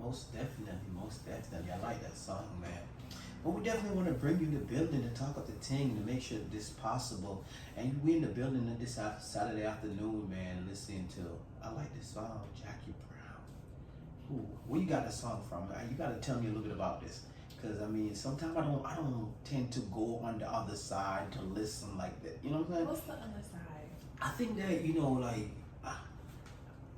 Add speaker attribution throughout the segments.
Speaker 1: most definitely. I like that song, man. But we definitely want to bring you in the building to talk up the thing to make sure this is possible. And we in the building this Saturday afternoon, man, listening to, I like this song, Jackie Brown. Ooh, where you got the song from? You got to tell me a little bit about this. Because, I mean, sometimes I don't tend to go on the other side to listen like that. You know what I'm saying?
Speaker 2: What's the other side?
Speaker 1: I think that, like,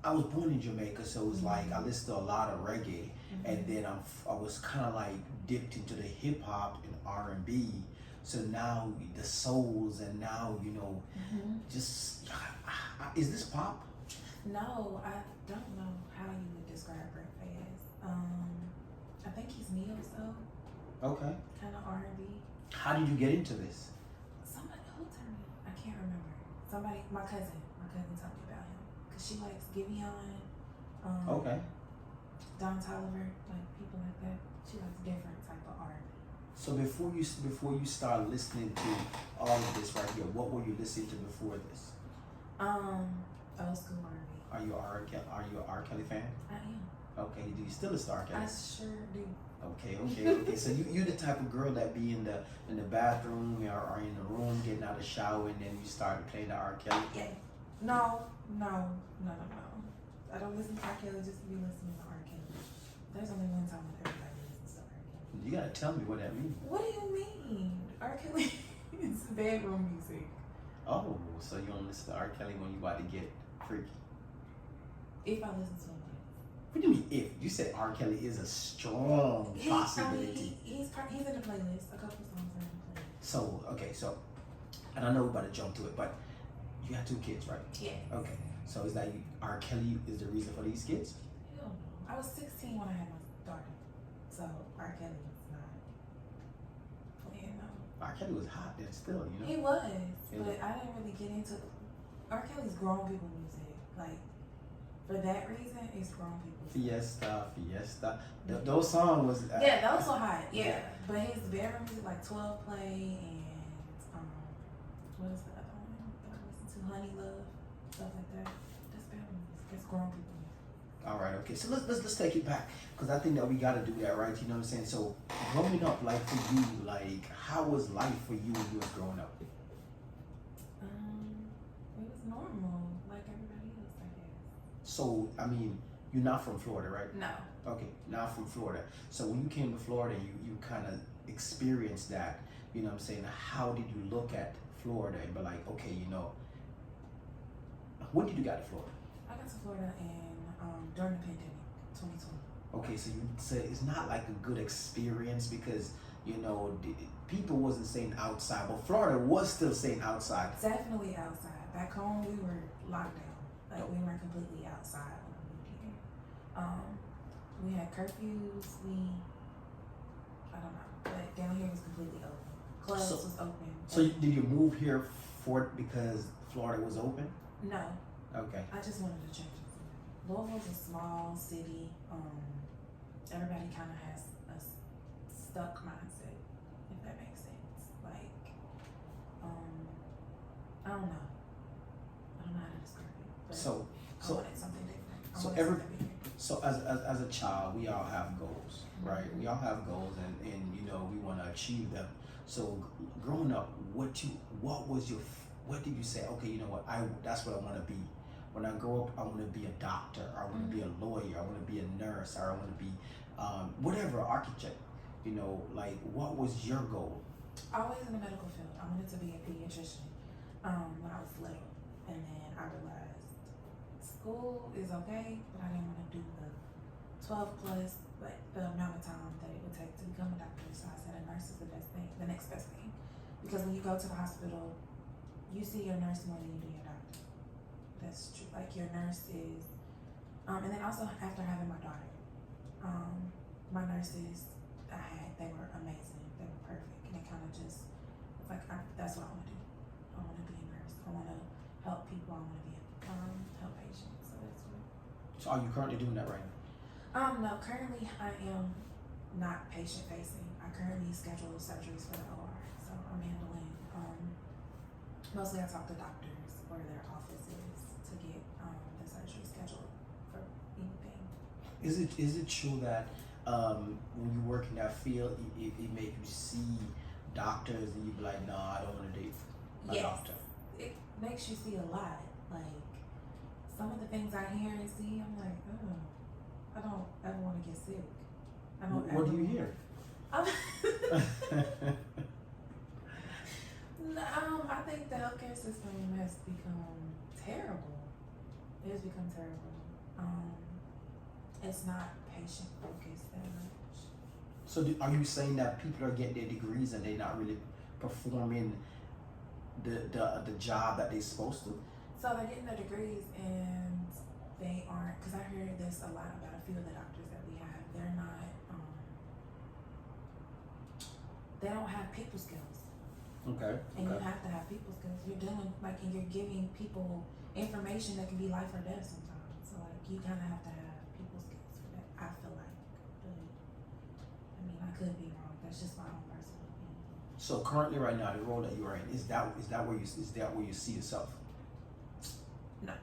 Speaker 1: I was born in Jamaica, so it was like I listened to a lot of reggae, and then I was kind of like dipped into the hip hop and R&B. So now the souls, and now just is this pop?
Speaker 2: No, I don't know how you would describe Brent Faiyaz. I think he's neo soul,
Speaker 1: Okay.
Speaker 2: kind of R&B.
Speaker 1: How did you get into this?
Speaker 2: Somebody who told me, I can't remember. My cousin told me about him because she likes Giveon,
Speaker 1: Okay.
Speaker 2: Don Toliver, like people like that. She likes different type of art.
Speaker 1: So before you start listening to all of this right here, what were you listening to before this?
Speaker 2: Old school R&B.
Speaker 1: Are you a R. Kelly fan?
Speaker 2: I am.
Speaker 1: Okay. Do you still listen to R. Kelly?
Speaker 2: I sure do.
Speaker 1: Okay. So you're the type of girl that be in the bathroom or in the room getting out of the shower, and then you start playing the R. Kelly.
Speaker 2: Yeah. No. I don't listen to R. Kelly just to be listening to R. Kelly. There's only one time when everybody listens to R. Kelly.
Speaker 1: You gotta tell me what that means.
Speaker 2: What do you mean? R. Kelly is bedroom music.
Speaker 1: Oh, so you don't listen to R. Kelly when you about to get freaky?
Speaker 2: If I listen to him.
Speaker 1: What do you mean if? You said R. Kelly is a strong possibility.
Speaker 2: He's in the playlist. A couple songs are in the playlist.
Speaker 1: So, and I know we're about to jump to it, but you have 2 kids, right?
Speaker 2: Yeah.
Speaker 1: Okay. So is that R. Kelly is the reason for these kids?
Speaker 2: Hell no. I was 16 when I had my daughter. So R. Kelly was not playing no.
Speaker 1: R. Kelly was hot then still,
Speaker 2: He was, but I didn't really get into R. Kelly's grown people music. Like, for that reason, it's grown people.
Speaker 1: Fiesta. Those songs was
Speaker 2: yeah, those were hot. Yeah, but his bedroom music like 12 Play and what is the other one that I listen to? Honey Love, stuff like that. That's bedroom music. It's grown people music.
Speaker 1: All right, okay. So let's take it back, because I think that we got to do that, right? You know what I'm saying? So growing up, like for you, like how was life for you when you was growing up?
Speaker 2: It was normal, like everybody else, I guess.
Speaker 1: So I mean, you're not from Florida, right?
Speaker 2: No.
Speaker 1: Okay, not from Florida. So when you came to Florida, you kind of experienced that. You know what I'm saying? How did you look at Florida and be like, okay, when did you get to Florida?
Speaker 2: I got to Florida during the pandemic, 2020.
Speaker 1: Okay, so you said it's not like a good experience because people wasn't staying outside, but Florida was still staying outside.
Speaker 2: Definitely outside. Back home, we were locked down. Like we weren't completely outside when I moved here. We had curfews. I don't know, but down here was completely open. Clubs was open.
Speaker 1: So did you move here because Florida was open?
Speaker 2: No.
Speaker 1: Okay.
Speaker 2: I just wanted to change it. Louisville's a small city. Everybody kind of has a stuck mindset, if that makes sense. Like, I don't know. I don't know how to describe it. But
Speaker 1: So
Speaker 2: I wanted something different.
Speaker 1: So as a child, we all have goals, right? We all have goals, and we want to achieve them. So growing up, what did you say? Okay, you know what? That's what I want to be. When I grow up, I want to be a doctor. I want to be a lawyer. I want to be a nurse. Or I want to be whatever, architect. Like what was your goal?
Speaker 2: Always in the medical field. I wanted to be a pediatrician when I was little, and then I realized school is okay, but I didn't want to do the 12 plus, like the amount of time that it would take to become a doctor. So I said a nurse is the next best thing, because when you go to the hospital, you see your nurse more than you do your doctor. That's true. Like your nurse is, and then also after having my daughter, my nurses they were amazing. They were perfect, and it kind of just like that's what I want to do. I want to be a nurse. I want to help people. I want to be help patients. So that's what.
Speaker 1: So are you currently doing that right now?
Speaker 2: No. Currently, I am not patient facing. I currently schedule surgeries for the OR, so I'm handling. Mostly, I talk to doctors or their offices to get the surgery scheduled for anything.
Speaker 1: Is it true that when you work in that field, it make you see doctors and you be like, nah, I don't want to date a
Speaker 2: Yes,
Speaker 1: doctor.
Speaker 2: it makes you see a lot. Like some of the things I hear and see, I'm like, oh, I don't ever want to get sick. I don't.
Speaker 1: What do you
Speaker 2: ever
Speaker 1: hear?
Speaker 2: I think the healthcare system has become terrible. It has become terrible. It's not patient focused that much.
Speaker 1: So are you saying that people are getting their degrees and they're not really performing the job that they're supposed to?
Speaker 2: So they're getting their degrees and they aren't, because I hear this a lot about a few of the doctors that we have. They're not, they don't have people skills.
Speaker 1: Okay.
Speaker 2: And you
Speaker 1: Okay.
Speaker 2: have to have people skills. You're dealing, like, and you're giving people information that can be life or death sometimes. So, like, you kind of have to have people skills for that, I feel like. But, I mean, I could be wrong. That's just my own personal opinion.
Speaker 1: So currently, right now, the role that you are in is that where you see yourself?
Speaker 2: No.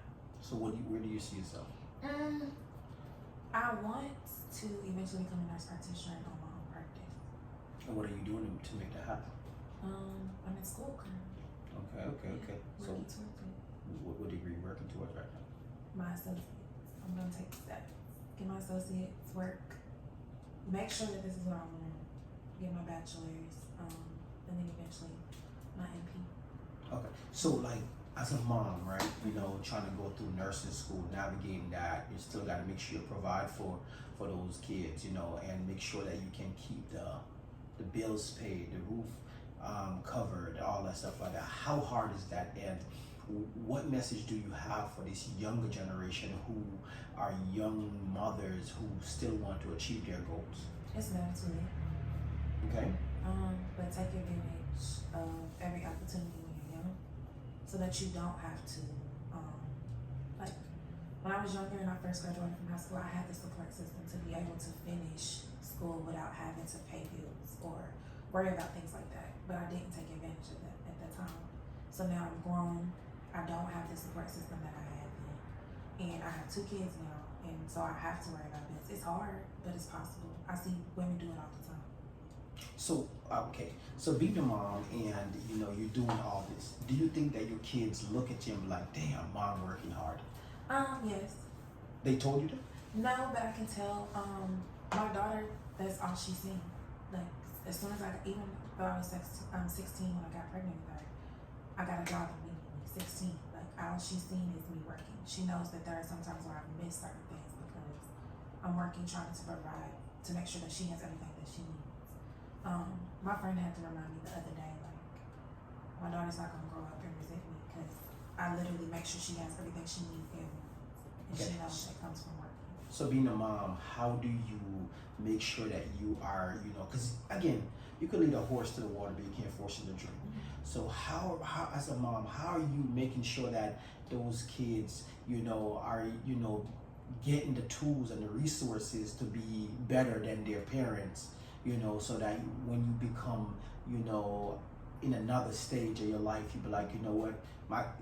Speaker 1: So where do you see yourself?
Speaker 2: I want to eventually become a nurse practitioner and own my own practice.
Speaker 1: And what are you doing to make that happen?
Speaker 2: I'm in school currently.
Speaker 1: Okay. So
Speaker 2: Working towards it.
Speaker 1: what degree you working towards right now?
Speaker 2: My associates. I'm gonna take steps. Get my associates, work. Make sure that this is what I want. Get my bachelor's, and then eventually my MP.
Speaker 1: Okay. So like as a mom, right? You know, trying to go through nursing school, navigating that, you still got to make sure you provide for those kids, you know, and make sure that you can keep the bills paid, the roof covered, all that stuff like that. How hard is that? And what message do you have for this younger generation who are young mothers who still want to achieve their goals?
Speaker 2: It's never too late.
Speaker 1: Okay.
Speaker 2: But take advantage of every opportunity when you're young, so that you don't have to. Like when I was younger and I first graduated from high school, I had the support system to be able to finish school without having to pay bills or worry about things like that. But I didn't take advantage of that at that time. So now I'm grown. I don't have the support system that I had then, and I have 2 kids now, and so I have to worry about bills. It's hard, but it's possible. I see women do it all the time.
Speaker 1: So okay, so being a mom and you know you're doing all this, do you think that your kids look at you and be like, "Damn, mom working hard"?
Speaker 2: Yes.
Speaker 1: They told you that?
Speaker 2: No, but I can tell. My daughter, that's all she's seen. Like as soon as even though I was 16 when I got pregnant with her, I got a job immediately. 16. Like all she's seen is me working. She knows that there are some times where I've missed certain things because I'm working, trying to provide to make sure that she has everything that she needs. My friend had to remind me the other day, like, my daughter's not gonna grow up and resent me because I literally make sure she has everything she needs and wants. And
Speaker 1: Okay.
Speaker 2: she knows that comes from working.
Speaker 1: So being a mom, how do you make sure that you are, you know, because again, you could lead a horse to the water, but you can't force him to drink. So how as a mom, how are you making sure that those kids, you know, are, you know, getting the tools and the resources to be better than their parents, you know, so that when you become, you know, in another stage of your life, you be like, you know what,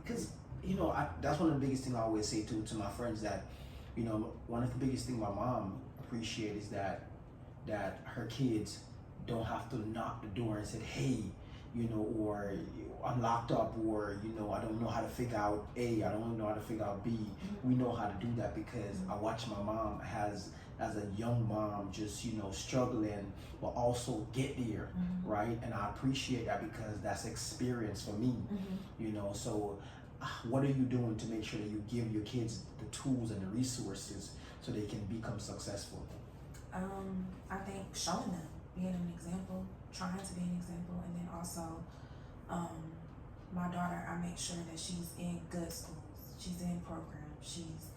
Speaker 1: because, you know, that's one of the biggest things I always say to my friends that, you know, one of the biggest things my mom appreciates is that her kids don't have to knock the door and say, hey, you know, or I'm locked up, or, you know, I don't know how to figure out A, I don't know how to figure out B. We know how to do that because I watch my mom as a young mom just, you know, struggling, but also get there, right? And I appreciate that because that's experience for me, you know. So what are you doing to make sure that you give your kids the tools and the resources so they can become successful?
Speaker 2: I think showing them, being an example, trying to be an example, and then also, my daughter, I make sure that she's in good schools, she's in programs, she's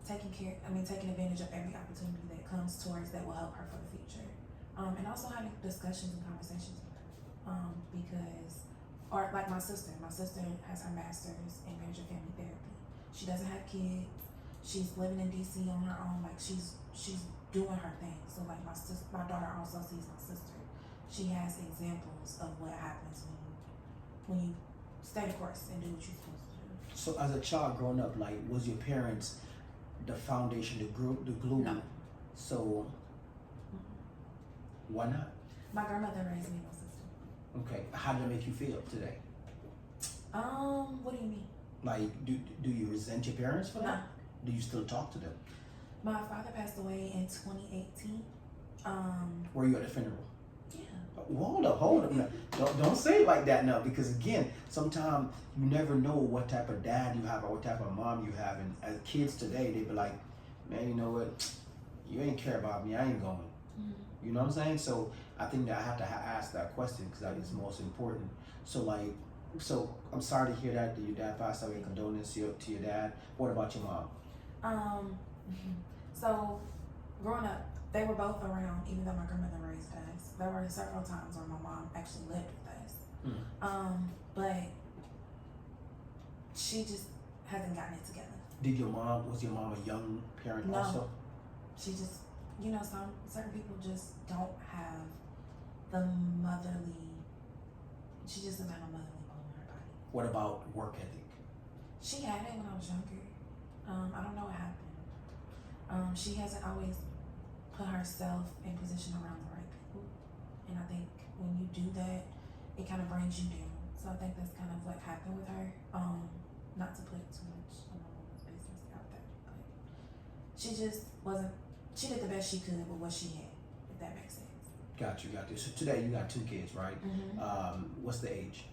Speaker 2: taking advantage of every opportunity that comes towards that will help her for the future, and also having discussions and conversations with her, because, or like my sister has her master's in marriage and family therapy. She doesn't have kids. She's living in DC on her own. Like she's doing her thing. So like my daughter also sees my sister. She has examples of what happens when you stay the course and do what you're supposed to do.
Speaker 1: So as a child growing up, like, was your parents the foundation, the glue.
Speaker 2: No.
Speaker 1: So why not?
Speaker 2: My grandmother raised me, my sister.
Speaker 1: Okay, how did it make you feel today?
Speaker 2: What do you mean?
Speaker 1: Like, do you resent your parents for that?
Speaker 2: No.
Speaker 1: Do you still talk to them?
Speaker 2: My father passed away in 2018.
Speaker 1: Were you at the funeral?
Speaker 2: Yeah.
Speaker 1: Hold up. Now, don't say it like that now, because again, sometimes you never know what type of dad you have or what type of mom you have. And as kids today, they be like, man, you know what? You ain't care about me. I ain't going.
Speaker 2: Mm-hmm.
Speaker 1: You know what I'm saying? So I think that I have to ask that question because that is most important. So like, so I'm sorry to hear that your dad passed away. Condolences to your dad. What about your mom?
Speaker 2: So growing up, they were both around, even though my grandmother raised us. There were several times where my mom actually lived with us. But she just hasn't gotten it together.
Speaker 1: Was your mom a young parent
Speaker 2: No.
Speaker 1: also?
Speaker 2: She just, certain people just don't have the motherly, she just doesn't have a motherly bone in her body.
Speaker 1: What about work ethic?
Speaker 2: She had it when I was younger. I don't know what happened. She hasn't always put herself in position around the right people. And I think when you do that, it kind of brings you down. So I think that's kind of what happened with her. Not to put too much of my woman's business out there, but she just wasn't, she did the best she could with what she had, if that makes sense.
Speaker 1: Got you. So today you got 2 kids, right? What's the age?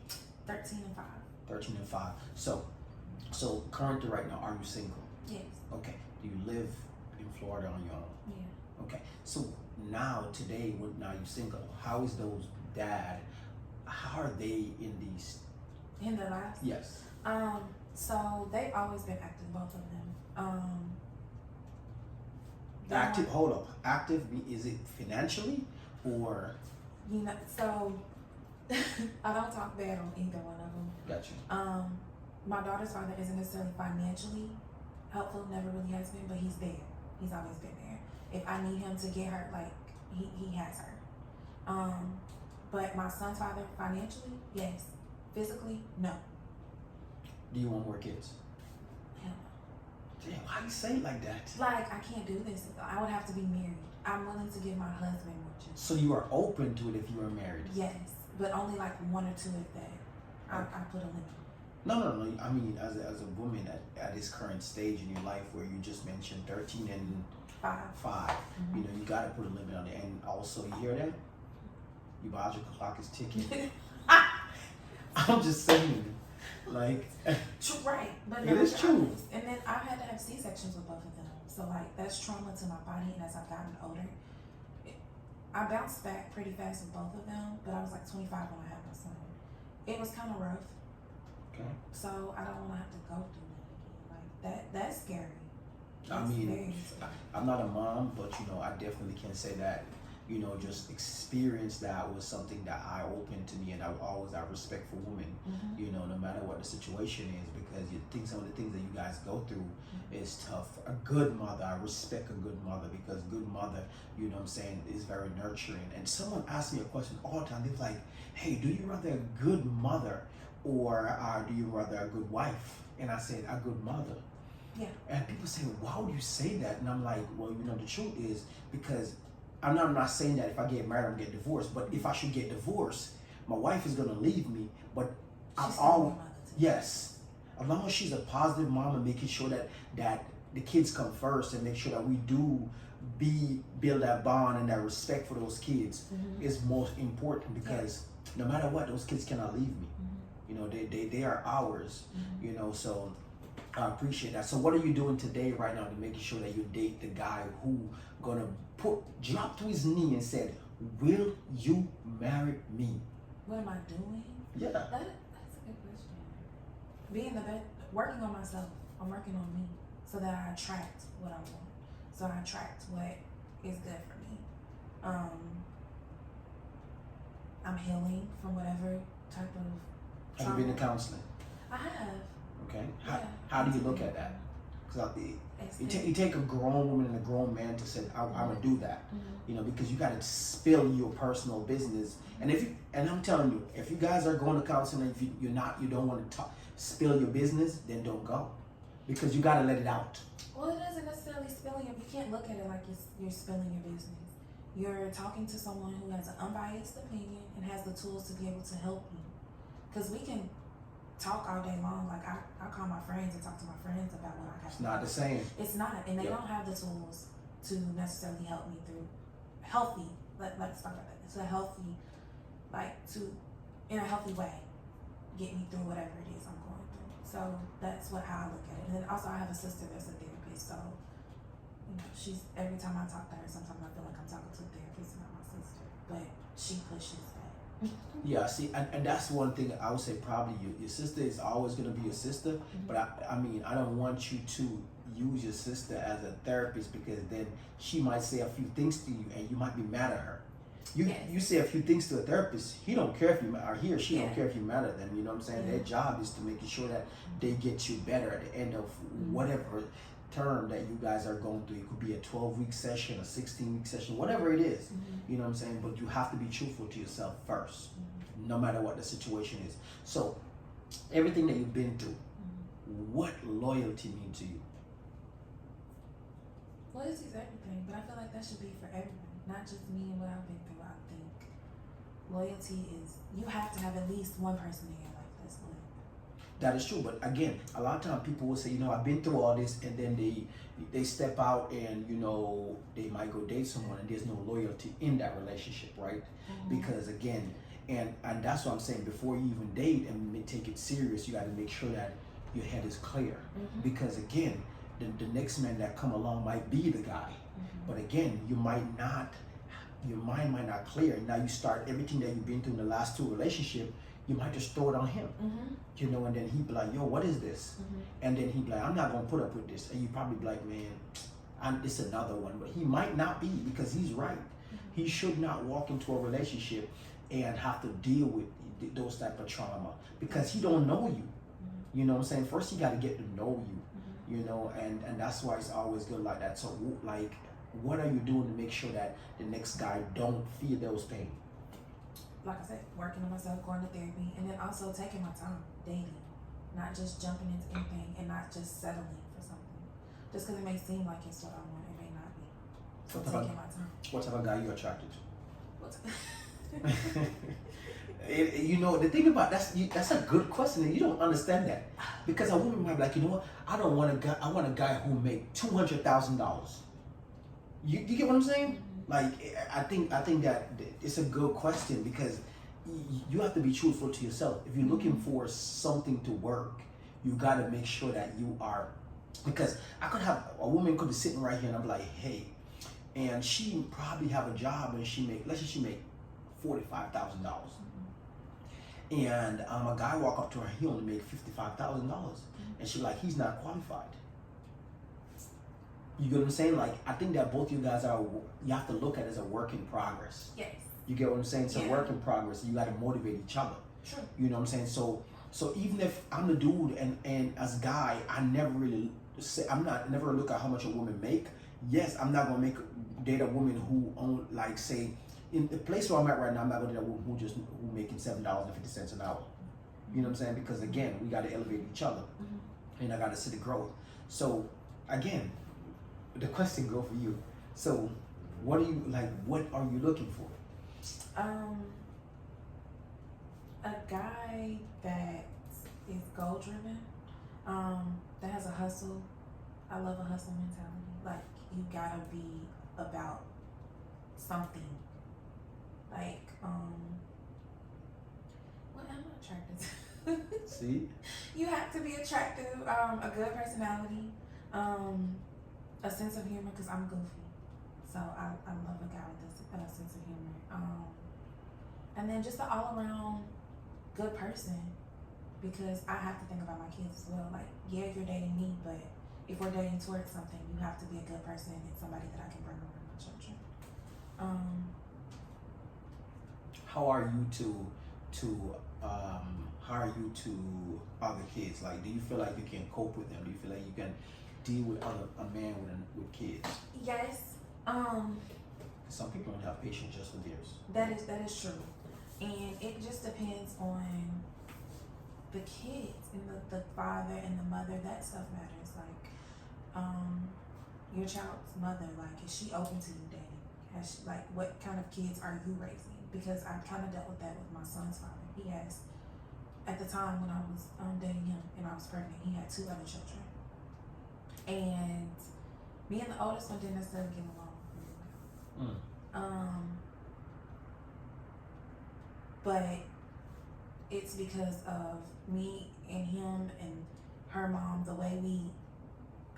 Speaker 2: 13 and 5.
Speaker 1: 13 and 5. So currently right now, are you single?
Speaker 2: Yes.
Speaker 1: Okay. Do you live in Florida on your own?
Speaker 2: Yeah.
Speaker 1: Okay. So now today, now you're single, how is those dad? How are they in these?
Speaker 2: In their lives?
Speaker 1: Yes.
Speaker 2: So they've always been active, both of them.
Speaker 1: Active. Hold up. Active. Is it financially or?
Speaker 2: So I don't talk bad on either one of them.
Speaker 1: Got you.
Speaker 2: My daughter's father isn't necessarily financially helpful, never really has been, but he's there. He's always been there. If I need him to get her, like, he has her. But my son's father, financially, yes. Physically, no.
Speaker 1: Do you want more kids?
Speaker 2: Hell no.
Speaker 1: Damn, why you say it like that?
Speaker 2: Like, I can't do this. I would have to be married. I'm willing to give my husband more children.
Speaker 1: So you are open to it if you are married?
Speaker 2: Yes, but only like 1 or 2 if that. I put a limit.
Speaker 1: No. I mean, as a woman at this current stage in your life where you just mentioned 13 and 5,
Speaker 2: Mm-hmm.
Speaker 1: you got to put a limit on it. And also, you hear that? Your biological clock is ticking. I'm just saying, like.
Speaker 2: Right, but
Speaker 1: It is true.
Speaker 2: And then I had to have C-sections with both of them, so like that's trauma to my body. And as I've gotten older, I bounced back pretty fast with both of them. But I was like 25 when I had my son. It was kind of rough.
Speaker 1: Okay.
Speaker 2: So I don't want to have to go through that again. Like that's scary.
Speaker 1: I
Speaker 2: That's
Speaker 1: mean,
Speaker 2: very scary.
Speaker 1: I'm not a mom, but I definitely can say that, just experience that was something that I opened to me, and I have respect for women,
Speaker 2: Mm-hmm.
Speaker 1: no matter what the situation is, because you think some of the things that you guys go through is tough. A good mother, I respect a good mother, because good mother, what I'm saying, is very nurturing. And someone asked me a question all the time. They was like, hey, do you rather a good mother or do you rather a good wife? And I said, a good mother.
Speaker 2: Yeah.
Speaker 1: And people say, why would you say that? And I'm like, well, the truth is, because I'm not saying that if I get married, I'm going to get divorced. But if I should get divorced, my wife is going to leave me. But I'm always, yes, as long as she's a positive mom and making sure that the kids come first and make sure that we do build that bond and that respect for those kids is most important, because no matter what, those kids cannot leave me. They are ours, so I appreciate that. So what are you doing today right now to make sure that you date the guy who gonna drop to his knee and said, will you marry me?
Speaker 2: What am I doing?
Speaker 1: Yeah.
Speaker 2: That's a good question. Being the best, working on myself. I'm working on me so that I attract what I want. So I attract what is good for me. I'm healing from whatever type of trauma.
Speaker 1: Have you been to counseling?
Speaker 2: I have.
Speaker 1: Okay.
Speaker 2: Yeah.
Speaker 1: How do you look at that? Because you take a grown woman and a grown man to say, I'm gonna do that. Because you gotta spill your personal business. And I'm telling you, if you guys are going to counseling, if you don't want to spill your business, then don't go. because you got to let it out.
Speaker 2: Well, it isn't necessarily spilling. You can't look at it like you're spilling your business. You're talking to someone who has an unbiased opinion and has the tools to be able to help you. Because we can talk all day long. Like I call my friends and talk to my friends about what I have.
Speaker 1: It's not the same.
Speaker 2: It's not, and they
Speaker 1: Yep.
Speaker 2: don't have the tools to necessarily help me through healthy. Let's talk about that. It's a healthy, in a healthy way, get me through whatever it is I'm going through. So that's how I look at it. And then also I have a sister that's a therapist, so she's every time I talk to her, sometimes I feel like I'm talking to a therapist and not my sister. But she pushes that.
Speaker 1: Yeah, see, and that's one thing I would say probably your sister is always going to be your sister, but I mean, I don't want you to use your sister as a therapist because then she might say a few things to you and you might be mad at her. You say a few things to a therapist, he don't care if you or he or she don't care if you mad at them. You know what I'm saying? Their job is to make sure that they get you better at the end of whatever term that you guys are going through. It could be a 12-week session, a 16-week session, whatever it is. You know what I'm saying? But you have to be truthful to yourself first, no matter what the situation is. So everything that you've been through, what loyalty mean to you?
Speaker 2: Loyalty is everything, but I feel like that should be for everyone, not just me and what I've been through. I think loyalty is, you have to have at least one person in your life that's loyal.
Speaker 1: That is true, but again, a lot of times people will say, I've been through all this, and then they step out and they might go date someone, and there's no loyalty in that relationship, right? Because again, and that's what I'm saying. Before you even date and take it serious, you got to make sure that your head is clear. Because again, the next man that come along might be the guy, but again, your mind might not clear. Now you start everything that you've been through in the last two relationships. You might just throw it on him, and then he'd be like, yo, what is this? And then he'd be like, I'm not gonna put up with this. And you probably be like, man, it's another one. But he might not be, because he's right. He should not walk into a relationship and have to deal with those type of trauma, because he don't know you. You know what I'm saying? First, he got to get to know you, and that's why it's always good like that. So like, what are you doing to make sure that the next guy don't feel those pain?
Speaker 2: Like I said, working on myself, going to therapy, and then also taking my time, dating, not just jumping into anything and not just settling for something. Just because it may seem like it's what I want, it may not be. So taking my time.
Speaker 1: What type of guy you attracted to?
Speaker 2: What
Speaker 1: The thing about that's a good question, and you don't understand that, because a woman might be like, what? I don't want a guy. I want a guy who make $200,000. You get what I'm saying? Like, I think that it's a good question, because you have to be truthful to yourself. If you're looking for something to work, you got to make sure that you are, because I could have a woman could be sitting right here and I'm like, hey, and she probably have a job and let's say she make $45,000, and a guy walk up to her, he only made $55,000, and she like, he's not qualified. You get what I'm saying? Like, I think that both you guys you have to look at it as a work in progress.
Speaker 2: Yes.
Speaker 1: You get what I'm saying? It's a work in progress. You got to motivate each other.
Speaker 2: Sure.
Speaker 1: You know what I'm saying? So even if I'm the dude and as a guy, I never really say, never look at how much a woman make. Yes, I'm not gonna date a woman who own, like, say, in the place where I'm at right now, I'm not gonna date a woman who making $7.50 an hour. You know what I'm saying? Because again, we got to elevate each other, and I got to see the growth. So again, the question go for you. So what are you looking for?
Speaker 2: A guy that is goal driven, that has a hustle. I love a hustle mentality. Like, you gotta be about something. Like, what am I attracted to?
Speaker 1: See?
Speaker 2: You have to be attractive, a good personality, a sense of humor, because I'm goofy. So I love a guy with a sense of humor. And then just an all-around good person, because I have to think about my kids as well. Like, yeah, you're dating me, but if we're dating towards something, you have to be a good person and somebody that I can bring around my children.
Speaker 1: How are you to other kids? Like, do you feel like you can cope with them? Do you feel like you can deal with a man with kids?
Speaker 2: Yes.
Speaker 1: Some people don't have patience just with theirs.
Speaker 2: That is true, and it just depends on the kids and the father and the mother. That stuff matters. your child's mother, like, is she open to you dating? Has she, like, what kind of kids are you raising? Because I kind of dealt with that with my son's father. He has, at the time when I was dating him and I was pregnant, he had 2 other children. And me and the oldest one didn't necessarily get along really well. But it's because of me and him and her mom, the way we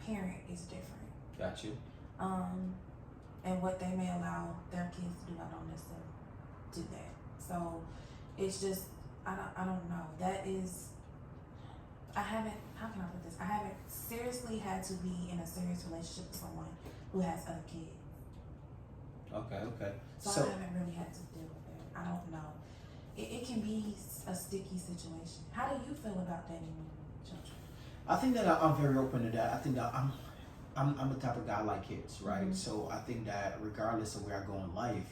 Speaker 2: parent is different.
Speaker 1: Got you.
Speaker 2: And what they may allow their kids to do, I don't necessarily do that. So it's just, I don't know. That is, how can I put this? I haven't seriously had to be in a serious relationship with someone who has other kids.
Speaker 1: Okay.
Speaker 2: So I haven't really had to deal with that. I don't know. It can be a sticky situation. How do you feel about dating children?
Speaker 1: I think that I'm very open to that. I think that I'm the type of guy I like kids, right?
Speaker 2: Mm-hmm.
Speaker 1: So I think that regardless of where I go in life,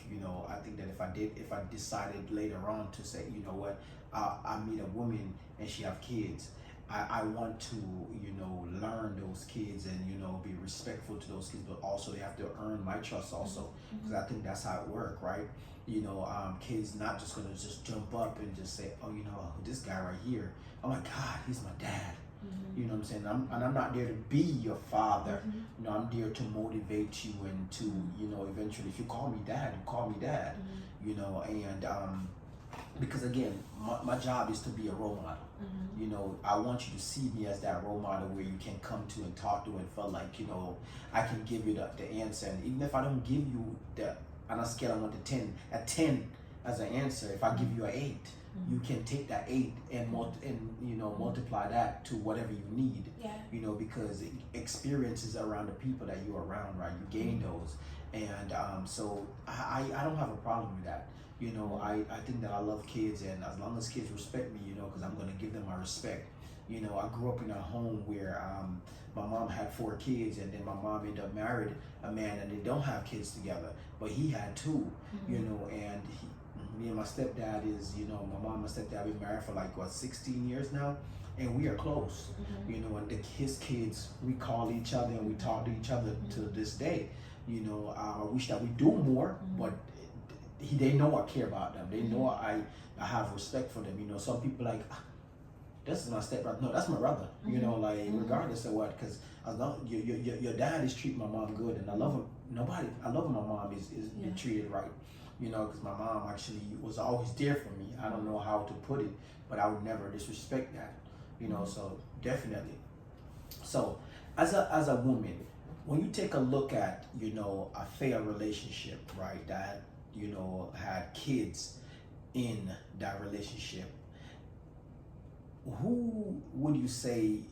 Speaker 1: I think that if I decided later on to say, you know what, I meet a woman and she have kids, I want to, learn those kids and, be respectful to those kids, but also they have to earn my trust also, because I think that's how it works, right? Kids not just gonna just jump up and just say, oh, this guy right here, oh my God, he's my dad.
Speaker 2: Mm-hmm.
Speaker 1: You know what I'm saying? I'm not there to be your father.
Speaker 2: Mm-hmm.
Speaker 1: I'm there to motivate you and to, eventually, if you call me dad, you call me dad.
Speaker 2: Mm-hmm.
Speaker 1: And because again, my job is to be a role model.
Speaker 2: Mm-hmm.
Speaker 1: I want you to see me as that role model where you can come to and talk to and feel like, I can give you the answer. And even if I don't give you on a scale of 1 to 10, at 10 as an answer, if I give you an 8, you can take that 8 and multiply that to whatever you need.
Speaker 2: Yeah.
Speaker 1: Because experiences around the people that you're around, right? You gain those, and so I don't have a problem with that. I think that I love kids, and as long as kids respect me, because I'm gonna give them my respect. I grew up in a home where my mom had 4 kids, and then my mom ended up married a man, and they don't have kids together, but he had 2. And me and my stepdad my mom and my stepdad been married for 16 years now, and we are close. And his kids, we call each other and we talk to each other to this day. I wish that we do more, but they know I care about them. They know I have respect for them. Some people this is my stepbrother. No, that's my brother. Regardless of what, because as long your dad is treating my mom good, and I love him. I love when my mom is being treated right. Because my mom actually was always there for me. I don't know how to put it, but I would never disrespect that. So definitely. So as a woman, when you take a look at a fair relationship, right, that had kids in that relationship, who would you say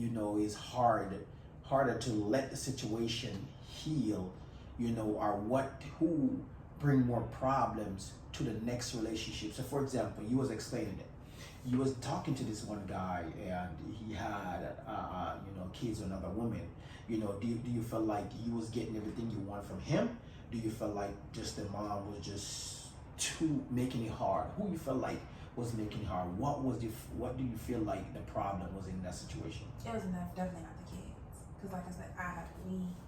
Speaker 1: is harder to let the situation heal, or who bring more problems to the next relationship? So for example, you was explaining it, you was talking to this one guy and he had kids with another woman. Do you feel like you was getting everything you want from him? Do you feel like just the mom was just too making it hard? Who you feel like was making it hard? What do you feel like the problem was in that situation?
Speaker 2: It was definitely not the kids, because like I said,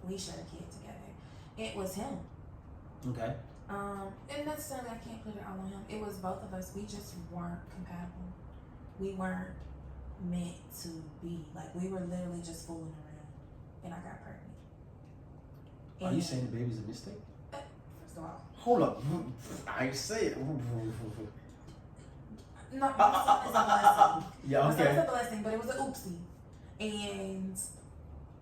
Speaker 2: we shared a kid together. It was him.
Speaker 1: Okay.
Speaker 2: And necessarily I can't put it all on him. It was both of us. We just weren't compatible. We weren't meant to be. We were literally just fooling around, and I got pregnant.
Speaker 1: Are you saying the baby's a mistake?
Speaker 2: First of all,
Speaker 1: hold up. I ain't say it.
Speaker 2: No, my son is a blessing.
Speaker 1: Yeah,
Speaker 2: My son
Speaker 1: okay.
Speaker 2: is a blessing, but it was an oopsie. And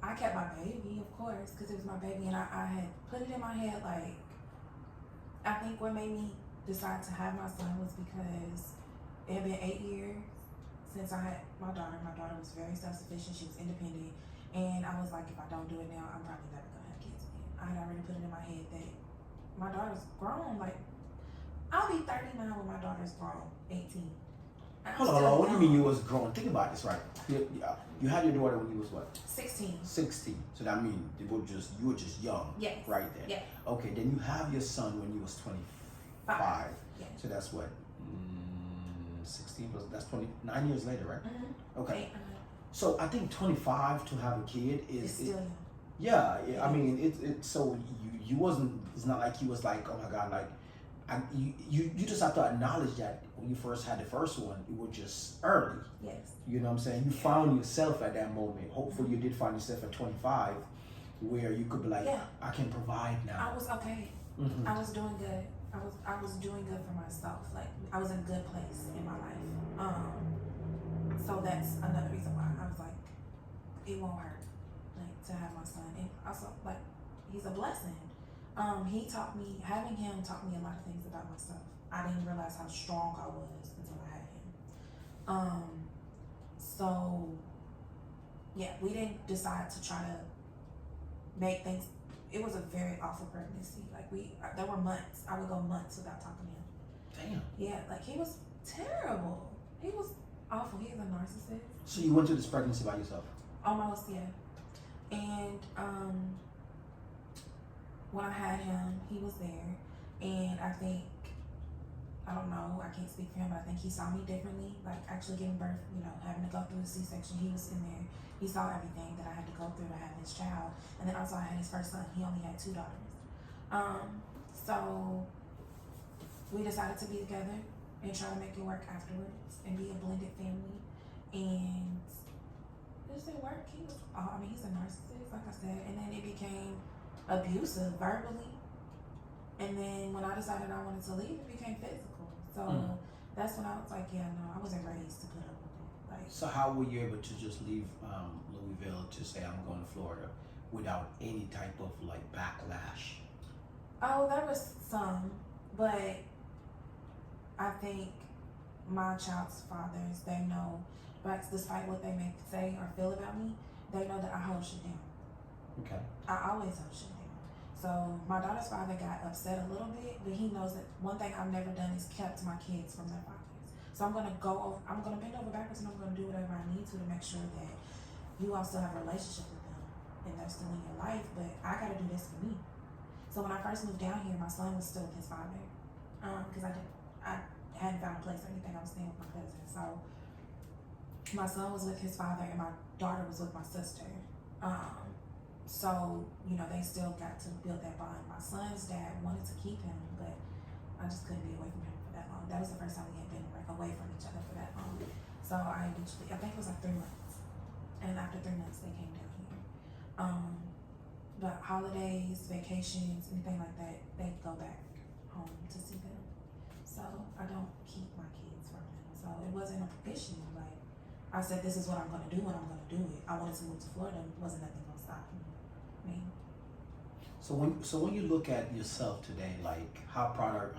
Speaker 2: I kept my baby, of course, because it was my baby, and I had put it in my head, I think what made me decide to have my son was because it had been 8 years since I had my daughter. My daughter was very self-sufficient. She was independent. And I was like, if I don't do it now, I'm probably never going to have kids again. I had already put it in my head that my daughter's grown. I'll be 39 when my daughter's grown, 18.
Speaker 1: Hold on. What do you mean you was grown? Think about this, right? You had your daughter when you was what?
Speaker 2: 16.
Speaker 1: 16. So that means you were just young.
Speaker 2: Yes.
Speaker 1: Right then.
Speaker 2: Yeah.
Speaker 1: Okay, then you have your son when you was 25.
Speaker 2: Yeah.
Speaker 1: So that's what? 16 plus, that's 29 years later, right?
Speaker 2: Mm-hmm.
Speaker 1: Okay. So I think 25 to have a kid
Speaker 2: It's still young.
Speaker 1: yeah, I mean it so you wasn't, it's not like you was like, oh my god, like you just have to acknowledge that when you first had the first one, you were just early.
Speaker 2: Yes.
Speaker 1: You know what I'm saying? You found yourself at that moment. Hopefully you did find yourself at 25 where you could be like,
Speaker 2: Yeah.
Speaker 1: I can provide now.
Speaker 2: I was okay.
Speaker 1: Mm-hmm.
Speaker 2: I was doing good. I was doing good for myself. Like I was in a good place in my life. So that's another reason why I was like, it won't hurt, like to have my son, and also like he's a blessing. Having him taught me a lot of things about myself. I didn't realize how strong I was until I had him. So yeah, we didn't decide to try to make things. It was a very awful pregnancy. Like there were months. I would go months without talking to him.
Speaker 1: Damn.
Speaker 2: Yeah, like he was terrible. He was awful. He's a narcissist.
Speaker 1: So you went through this pregnancy by yourself?
Speaker 2: Almost, yeah. And when I had him, he was there, and I think, I don't know, I can't speak for him, but I think he saw me differently. Like actually giving birth, having to go through the C-section. He was in there. He saw everything that I had to go through to have this child, and then also I had his first son. He only had 2 daughters. So we decided to be together and try to make it work afterwards and be a blended family. And it just didn't work. He's a narcissist, like I said. And then it became abusive verbally. And then when I decided I wanted to leave, it became physical. So that's when I was like, yeah, no, I wasn't raised to put up with it. Like,
Speaker 1: so how were you able to just leave Louisville to say I'm going to Florida without any type of like backlash?
Speaker 2: oh, there was some, but I think my child's fathers, they know, but despite what they may say or feel about me, they know that I hold shit down.
Speaker 1: Okay.
Speaker 2: I always hold shit down. So my daughter's father got upset a little bit, but he knows that one thing I've never done is kept my kids from their fathers. So I'm gonna bend over backwards and I'm gonna do whatever I need to make sure that you all still have a relationship with them and they're still in your life. But I gotta do this for me. So when I first moved down here, my son was still with his father, because I hadn't found a place or anything. I was staying with my cousin. So my son was with his father and my daughter was with my sister. So, they still got to build that bond. My son's dad wanted to keep him, but I just couldn't be away from him for that long. That was the first time we had been away from each other for that long. So I think it was like 3 months. And after 3 months, they came down here. But holidays, vacations, anything like that, they go back home to see them. So I don't keep my kids from them. So it wasn't an issue. Like I said, this is what I'm gonna do and I'm gonna do it. I wanted to move to Florida. Wasn't nothing gonna stop me.
Speaker 1: So when you look at yourself today, like how proud are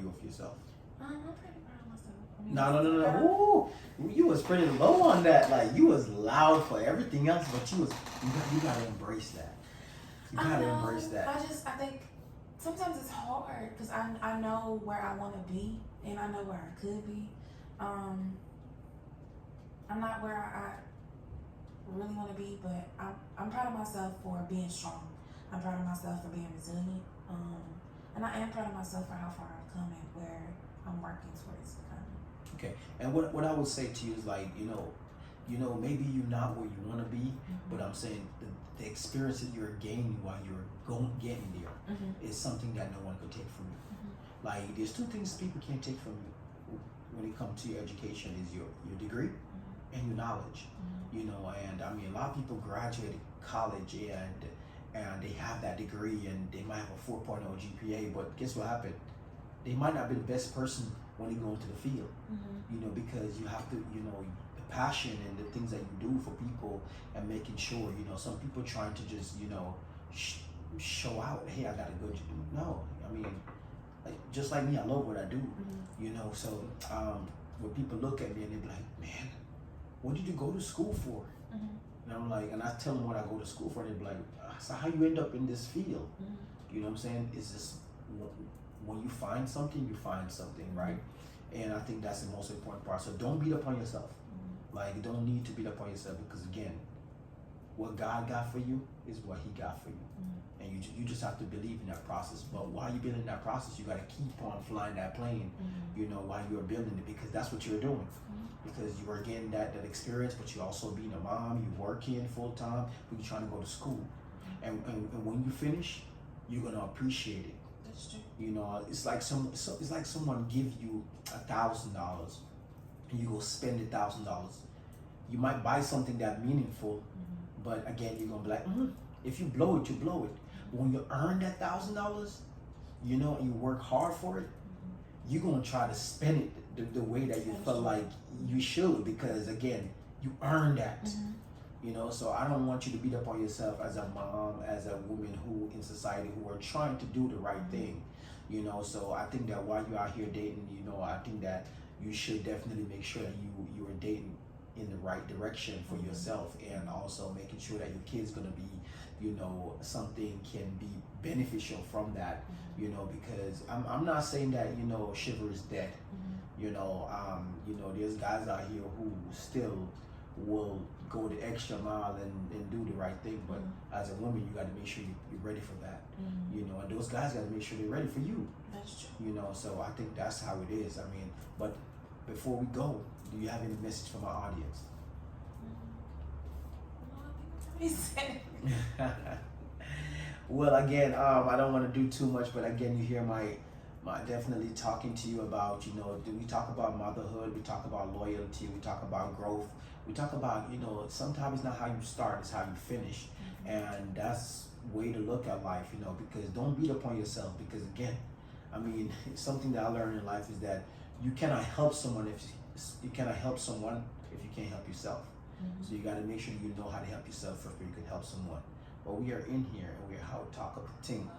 Speaker 1: you of yourself?
Speaker 2: I'm pretty proud of myself.
Speaker 1: No. Ooh, you was pretty low on that. Like you was loud for everything else, but you gotta embrace that. You gotta embrace that.
Speaker 2: I think sometimes it's hard because I know where I want to be and I know where I could be. I'm not where I really want to be, but I'm proud of myself for being strong. I'm proud of myself for being resilient. And I am proud of myself for how far I've come and where I'm working towards becoming.
Speaker 1: Okay, and what I would say to you is like, maybe you're not where you want to be, but I'm saying the experiences you're gaining while you're getting there is something that no one could take from you. Like there's 2 things people can't take from you when it comes to your education is your degree and your knowledge. And I mean a lot of people graduate college and they have that degree and they might have a 4.0 GPA, but guess what happened? They might not be the best person when they go into the field. Because you have to, the passion and the things that you do for people and making sure, some people trying to just, show out, hey, I got a good, no, I mean, like, just like me, I love what I do, so when people look at me and they be like, man, what did you go to school for? And I'm like, and I tell them what I go to school for, and they be like, so how you end up in this field? You know what I'm saying? It's just, when you find something, right? And I think that's the most important part. So don't beat up on yourself. Like, you don't need to beat up on yourself because, again, what God got for you is what He got for you.
Speaker 2: Mm-hmm.
Speaker 1: And you just have to believe in that process. But while you're building that process, you got to keep on flying that plane,
Speaker 2: Mm-hmm.
Speaker 1: you know, while you're building it, because that's what you're doing.
Speaker 2: Mm-hmm.
Speaker 1: Because you are getting that experience, but you're also being a mom, you're working full time, but you're trying to go to school. And when you finish, you're gonna appreciate it.
Speaker 2: That's true.
Speaker 1: You know, it's like it's like someone give you $1,000 and you go spend $1,000. You might buy something that meaningful,
Speaker 2: Mm-hmm.
Speaker 1: but again, you're gonna be like, if you blow it, you blow it. But when you earn that $1,000, you know, and you work hard for it,
Speaker 2: Mm-hmm.
Speaker 1: you're gonna try to spend it the way that you
Speaker 2: That's
Speaker 1: feel
Speaker 2: true.
Speaker 1: like you should, because again, you earned that.
Speaker 2: Mm-hmm.
Speaker 1: You know, so I don't want you to beat up on yourself as a mom, as a woman who in society who are trying to do the right thing. You know, so I think that while you're out here dating, you know, I think that you should definitely make sure that you are dating in the right direction for yourself, and also making sure that your kid's gonna be, you know, something can be beneficial from that. You know, because I'm not saying that, you know, chivalry is dead.
Speaker 2: Mm-hmm.
Speaker 1: You know, there's guys out here who still will go the extra mile and do the right thing, but as a woman, you got to make sure you're ready for that.
Speaker 2: Mm-hmm.
Speaker 1: You know, and those guys got to make sure they're ready for you.
Speaker 2: That's true.
Speaker 1: You know, so I think that's how it is. I mean, but before we go, do you have any message for my audience? Well, again, I don't want to do too much, but again, you hear my definitely talking to you about, you know, we talk about motherhood, we talk about loyalty, we talk about growth, we talk about, you know, sometimes it's not how you start, it's how you finish. And that's way to look at life, you know, because don't beat up on yourself, because again, I mean, something that I learned in life is that you cannot help someone if you can't help yourself.
Speaker 2: Mm-hmm.
Speaker 1: So you got to make sure you know how to help yourself first before you can help someone. But we are in here and we're how to talk about thing.